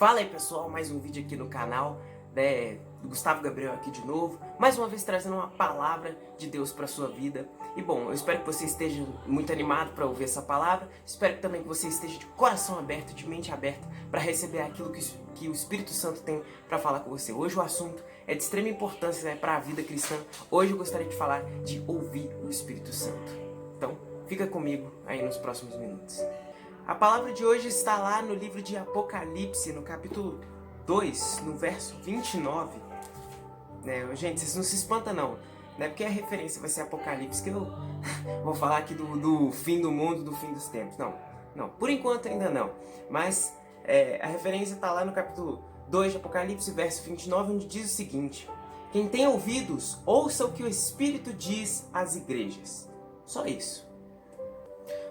Fala aí pessoal, mais um vídeo aqui no canal, né? Gustavo Gabriel aqui de novo, mais uma vez trazendo uma palavra de Deus para sua vida. E bom, eu espero que você esteja muito animado para ouvir essa palavra, espero também que você esteja de coração aberto, de mente aberta, para receber aquilo que o Espírito Santo tem para falar com você. Hoje o assunto é de extrema importância, né, para a vida cristã. Hoje eu gostaria de falar de ouvir o Espírito Santo. Então, fica comigo aí nos próximos minutos. A palavra de hoje está lá no livro de Apocalipse, no capítulo 2, no verso 29. Gente, vocês não se espantam não, porque a referência vai ser Apocalipse, que eu vou falar aqui do fim do mundo, do fim dos tempos. Não, por enquanto ainda não. Mas a referência está lá no capítulo 2 de Apocalipse, verso 29, onde diz o seguinte: quem tem ouvidos, ouça o que o Espírito diz às igrejas. Só isso.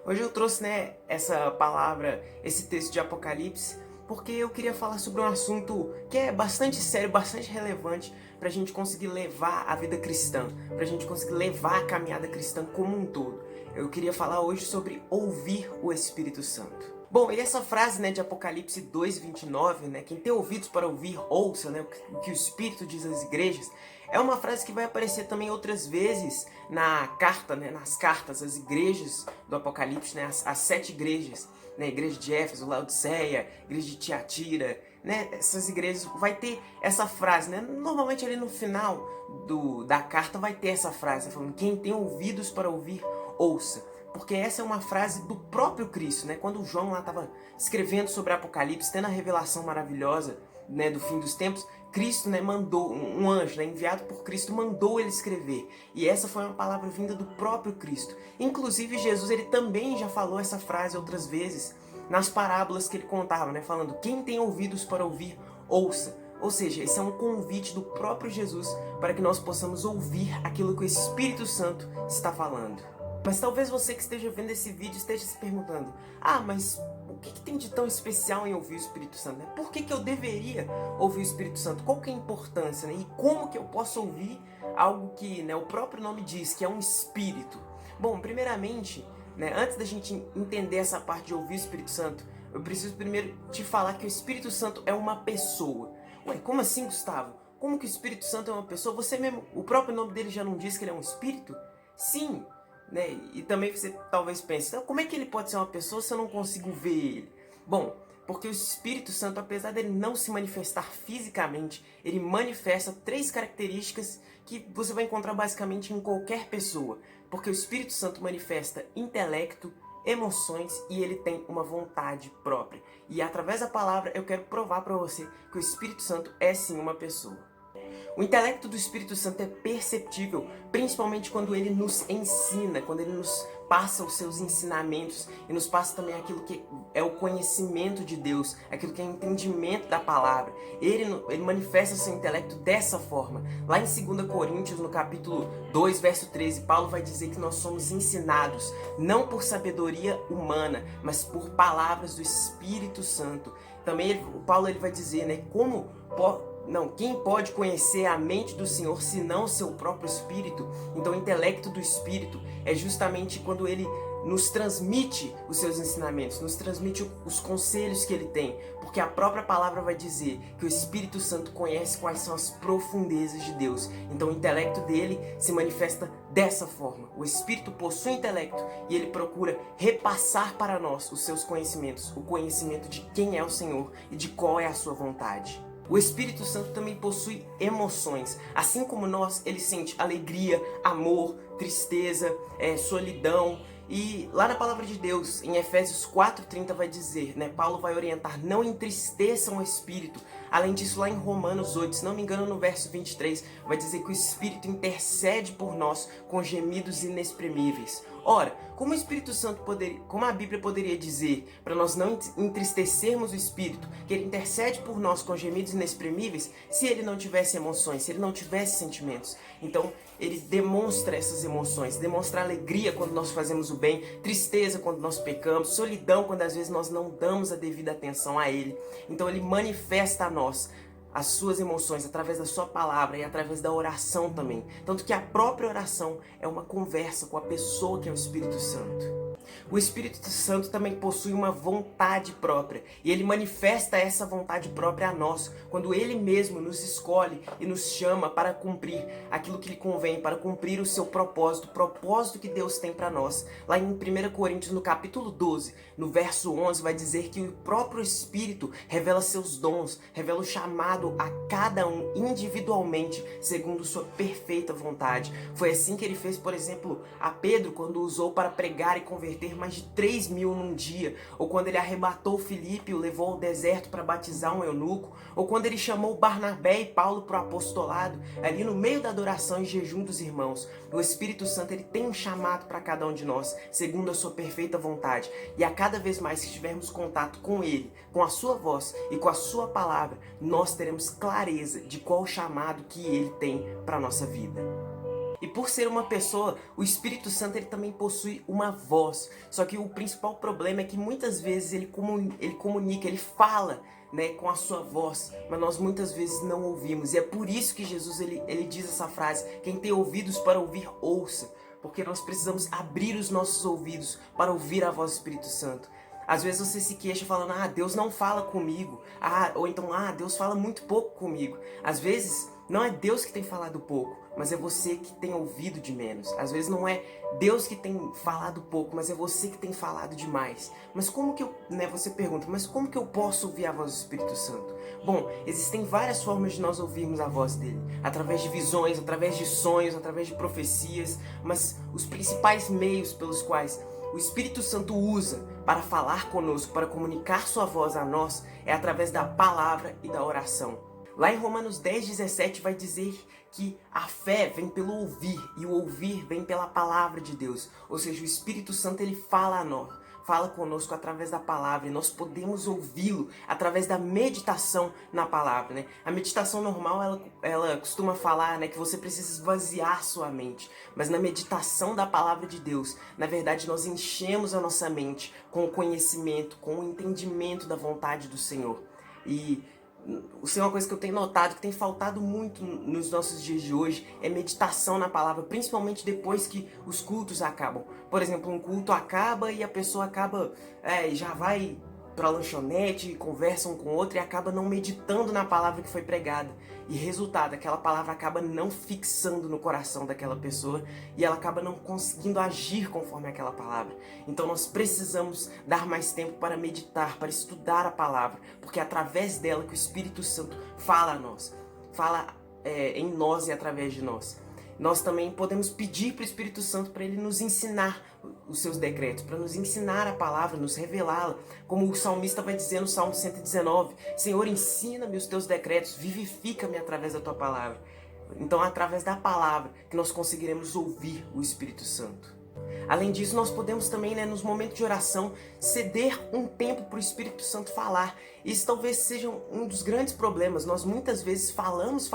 Hoje eu trouxe essa palavra, esse texto de Apocalipse, porque eu queria falar sobre um assunto que é bastante sério, bastante relevante para a gente conseguir levar a vida cristã, para a gente conseguir levar a caminhada cristã como um todo. Eu queria falar hoje sobre ouvir o Espírito Santo. Bom, e essa frase de Apocalipse 2:29, quem tem ouvidos para ouvir, ouça, o que o Espírito diz às igrejas, é uma frase que vai aparecer também outras vezes na carta, nas cartas às igrejas do Apocalipse, as 7 igrejas, a igreja de Éfeso, Laodiceia, igreja de Tiatira, essas igrejas vai ter essa frase, normalmente ali no final da carta vai ter essa frase, falando quem tem ouvidos para ouvir, ouça. Porque essa é uma frase do próprio Cristo, quando João lá estava escrevendo sobre Apocalipse, tendo a revelação maravilhosa do fim dos tempos, Cristo mandou, um anjo enviado por Cristo, mandou ele escrever. E essa foi uma palavra vinda do próprio Cristo. Inclusive Jesus, ele também já falou essa frase outras vezes, nas parábolas que ele contava, falando, quem tem ouvidos para ouvir, ouça. Ou seja, esse é um convite do próprio Jesus para que nós possamos ouvir aquilo que o Espírito Santo está falando. Mas talvez você que esteja vendo esse vídeo esteja se perguntando, mas o que tem de tão especial em ouvir o Espírito Santo? Por que eu deveria ouvir o Espírito Santo? Qual que é a importância? E como que eu posso ouvir algo que o próprio nome diz, que é um Espírito? Bom, primeiramente, antes da gente entender essa parte de ouvir o Espírito Santo, eu preciso primeiro te falar que o Espírito Santo é uma pessoa. Ué, como assim, Gustavo? Como que o Espírito Santo é uma pessoa? Você mesmo, o próprio nome dele já não diz que ele é um Espírito? Sim. E também você talvez pense, então, como é que ele pode ser uma pessoa se eu não consigo ver ele? Bom, porque o Espírito Santo, apesar dele não se manifestar fisicamente, ele manifesta 3 características que você vai encontrar basicamente em qualquer pessoa. Porque o Espírito Santo manifesta intelecto, emoções e ele tem uma vontade própria. E através da palavra eu quero provar para você que o Espírito Santo é sim uma pessoa. O intelecto do Espírito Santo é perceptível, principalmente quando ele nos ensina, quando ele nos passa os seus ensinamentos e nos passa também aquilo que é o conhecimento de Deus, aquilo que é o entendimento da palavra. Ele manifesta seu intelecto dessa forma. Lá em 2 Coríntios, no capítulo 2, verso 13, Paulo vai dizer que nós somos ensinados, não por sabedoria humana, mas por palavras do Espírito Santo. Também Paulo vai dizer, quem pode conhecer a mente do Senhor senão o seu próprio Espírito? Então o intelecto do Espírito é justamente quando ele nos transmite os seus ensinamentos, nos transmite os conselhos que ele tem, porque a própria palavra vai dizer que o Espírito Santo conhece quais são as profundezas de Deus. Então o intelecto dele se manifesta dessa forma. O Espírito possui intelecto e ele procura repassar para nós os seus conhecimentos, o conhecimento de quem é o Senhor e de qual é a sua vontade. O Espírito Santo também possui emoções. Assim como nós, ele sente alegria, amor, tristeza, solidão. E lá na palavra de Deus, em Efésios 4:30 vai dizer, Paulo vai orientar, não entristeçam o Espírito. Além disso, lá em Romanos 8, se não me engano no verso 23, vai dizer que o Espírito intercede por nós com gemidos inexprimíveis. Ora, como o Espírito Santo como a Bíblia poderia dizer para nós não entristecermos o Espírito, que ele intercede por nós com gemidos inexprimíveis, se ele não tivesse emoções, se ele não tivesse sentimentos? Então, ele demonstra essas emoções, demonstra alegria quando nós fazemos o bem, tristeza quando nós pecamos, solidão quando às vezes nós não damos a devida atenção a ele. Então, ele manifesta a nós as suas emoções através da sua palavra e através da oração também. Tanto que a própria oração é uma conversa com a pessoa que é o Espírito Santo. O Espírito Santo também possui uma vontade própria e ele manifesta essa vontade própria a nós, quando ele mesmo nos escolhe e nos chama para cumprir aquilo que lhe convém, para cumprir o seu propósito, o propósito que Deus tem para nós. Lá em 1 Coríntios, no capítulo 12, no verso 11, vai dizer que o próprio Espírito revela seus dons, revela o chamado a cada um individualmente, segundo sua perfeita vontade. Foi assim que ele fez, por exemplo, a Pedro, quando o usou para pregar e converter mais de 3.000 num dia, ou quando ele arrebatou Filipe e o levou ao deserto para batizar um eunuco, ou quando ele chamou Barnabé e Paulo para o apostolado, ali no meio da adoração e jejum dos irmãos. O Espírito Santo, ele tem um chamado para cada um de nós, segundo a sua perfeita vontade, e a cada vez mais que tivermos contato com ele, com a sua voz e com a sua palavra, nós teremos clareza de qual o chamado que ele tem para a nossa vida. E por ser uma pessoa, o Espírito Santo ele também possui uma voz. Só que o principal problema é que muitas vezes ele comunica, ele fala, né, com a sua voz, mas nós muitas vezes não ouvimos. E é por isso que Jesus ele diz essa frase: quem tem ouvidos para ouvir, ouça. Porque nós precisamos abrir os nossos ouvidos para ouvir a voz do Espírito Santo. Às vezes você se queixa falando: Deus não fala comigo. Ou então, Deus fala muito pouco comigo. Às vezes não é Deus que tem falado pouco, mas é você que tem ouvido de menos. Às vezes não é Deus que tem falado pouco, mas é você que tem falado demais. Mas como que você pergunta, mas como que eu posso ouvir a voz do Espírito Santo? Bom, existem várias formas de nós ouvirmos a voz dele. Através de visões, através de sonhos, através de profecias. Mas os principais meios pelos quais o Espírito Santo usa para falar conosco, para comunicar sua voz a nós, é através da palavra e da oração. Lá em Romanos 10:17 vai dizer que a fé vem pelo ouvir e o ouvir vem pela palavra de Deus. Ou seja, o Espírito Santo ele fala a nós, fala conosco através da palavra e nós podemos ouvi-lo através da meditação na palavra, né? A meditação normal ela costuma falar, né, que você precisa esvaziar sua mente, mas na meditação da palavra de Deus, na verdade nós enchemos a nossa mente com o conhecimento, com o entendimento da vontade do Senhor. E isso é uma coisa que eu tenho notado, que tem faltado muito nos nossos dias de hoje, é meditação na palavra, principalmente depois que os cultos acabam. Por exemplo, um culto acaba e a pessoa acaba, já vai pra lanchonete, conversa um com o outro e acaba não meditando na palavra que foi pregada. E resultado, aquela palavra acaba não fixando no coração daquela pessoa e ela acaba não conseguindo agir conforme aquela palavra. Então nós precisamos dar mais tempo para meditar, para estudar a palavra, porque é através dela que o Espírito Santo fala a nós, fala em nós e através de nós. Nós também podemos pedir para o Espírito Santo para ele nos ensinar os seus decretos, para nos ensinar a palavra, nos revelá-la. Como o salmista vai dizer no Salmo 119, Senhor, ensina-me os teus decretos, vivifica-me através da tua palavra. Então é através da palavra que nós conseguiremos ouvir o Espírito Santo. Além disso, nós podemos também, nos momentos de oração, ceder um tempo para o Espírito Santo falar. Isso talvez seja um dos grandes problemas. Nós muitas vezes falamos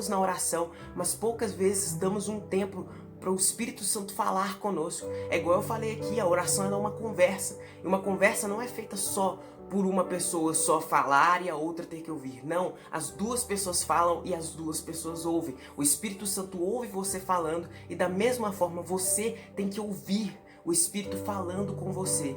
na oração, mas poucas vezes damos um tempo para o Espírito Santo falar conosco. É igual eu falei aqui, a oração é uma conversa. E uma conversa não é feita só por uma pessoa só falar e a outra ter que ouvir. Não, as duas pessoas falam e as duas pessoas ouvem. O Espírito Santo ouve você falando e da mesma forma você tem que ouvir o Espírito falando com você.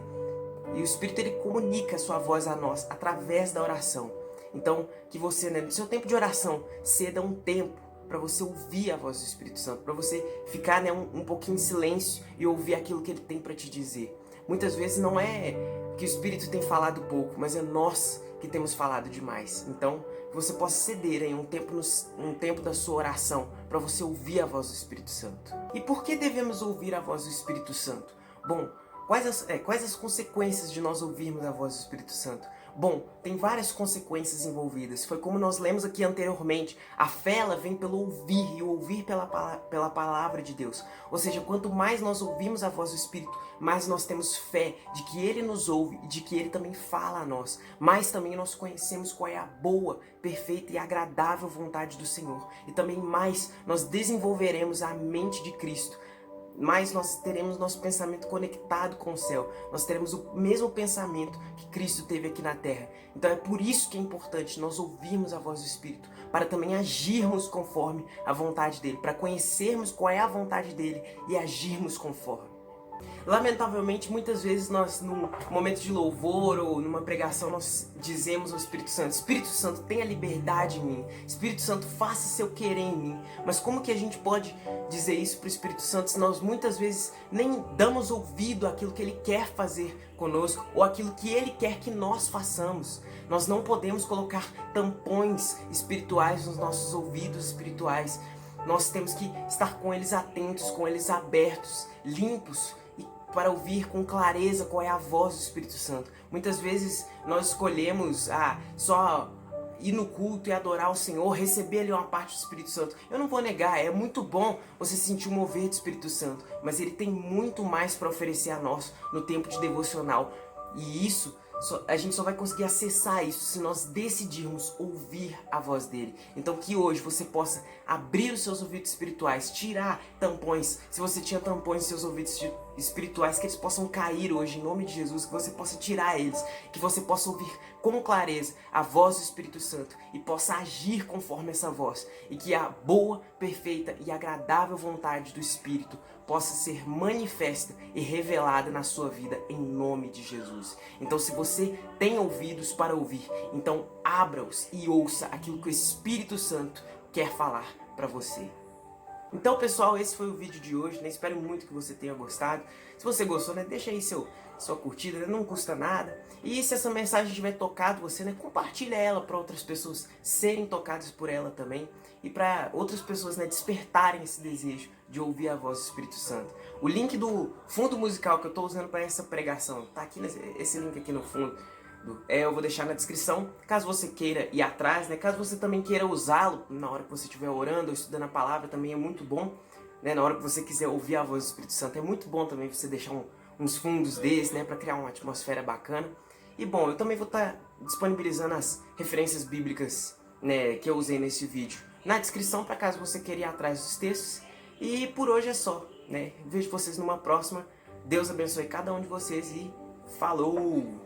E o Espírito ele comunica a sua voz a nós através da oração. Então, que você, no seu tempo de oração, ceda um tempo para você ouvir a voz do Espírito Santo, para você ficar um pouquinho em silêncio e ouvir aquilo que ele tem para te dizer. Muitas vezes não é que o Espírito tem falado pouco, mas é nós que temos falado demais. Então, que você possa ceder em um tempo da sua oração para você ouvir a voz do Espírito Santo. E por que devemos ouvir a voz do Espírito Santo? Bom, quais as consequências de nós ouvirmos a voz do Espírito Santo? Bom, tem várias consequências envolvidas. Foi como nós lemos aqui anteriormente. A fé ela vem pelo ouvir e o ouvir pela palavra de Deus. Ou seja, quanto mais nós ouvimos a voz do Espírito, mais nós temos fé de que Ele nos ouve e de que Ele também fala a nós. Mais também nós conhecemos qual é a boa, perfeita e agradável vontade do Senhor. E também mais nós desenvolveremos a mente de Cristo. Mais nós teremos nosso pensamento conectado com o céu. Nós teremos o mesmo pensamento que Cristo teve aqui na terra. Então é por isso que é importante nós ouvirmos a voz do Espírito, para também agirmos conforme a vontade dele, para conhecermos qual é a vontade dele e agirmos conforme. lamentavelmente, muitas vezes nós, num momento de louvor ou numa pregação, nós dizemos ao Espírito Santo, tenha liberdade em mim. Espírito Santo, faça seu querer em mim. Mas como que a gente pode dizer isso para o Espírito Santo se nós muitas vezes nem damos ouvido àquilo que Ele quer fazer conosco ou aquilo que Ele quer que nós façamos? Nós não podemos colocar tampões espirituais nos nossos ouvidos espirituais. Nós temos que estar com eles atentos, com eles abertos, limpos, e para ouvir com clareza qual é a voz do Espírito Santo. Muitas vezes nós escolhemos só ir no culto e adorar o Senhor, receber ali uma parte do Espírito Santo. Eu não vou negar, é muito bom você sentir o mover do Espírito Santo, mas Ele tem muito mais para oferecer a nós no tempo de devocional. E isso, a gente só vai conseguir acessar isso se nós decidirmos ouvir a voz dele. Então que hoje você possa abrir os seus ouvidos espirituais, tirar tampões, se você tinha tampões nos seus ouvidos espirituais, que eles possam cair hoje em nome de Jesus, que você possa tirar eles, que você possa ouvir com clareza a voz do Espírito Santo e possa agir conforme essa voz, e que a boa, perfeita e agradável vontade do Espírito possa ser manifesta e revelada na sua vida em nome de Jesus. Então, se você tem ouvidos para ouvir, então abra-os e ouça aquilo que o Espírito Santo quer falar para você. Então, pessoal, esse foi o vídeo de hoje, né? Espero muito que você tenha gostado. Se você gostou, né, deixa aí sua curtida, né? Não custa nada. E se essa mensagem tiver tocado você, né, compartilha ela para outras pessoas serem tocadas por ela também, e para outras pessoas, né, despertarem esse desejo de ouvir a voz do Espírito Santo. O link do fundo musical que eu estou usando para essa pregação tá aqui, esse link aqui no fundo. Eu vou deixar na descrição, caso você queira ir atrás, né? Caso você também queira usá-lo na hora que você estiver orando ou estudando a palavra, também é muito bom, né? Na hora que você quiser ouvir a voz do Espírito Santo, é muito bom também você deixar uns fundos desses, né? Para criar uma atmosfera bacana. E bom, eu também vou estar disponibilizando as referências bíblicas, né, que eu usei nesse vídeo na descrição, para caso você queira ir atrás dos textos. E por hoje é só, né? Vejo vocês numa próxima. Deus abençoe cada um de vocês e falou!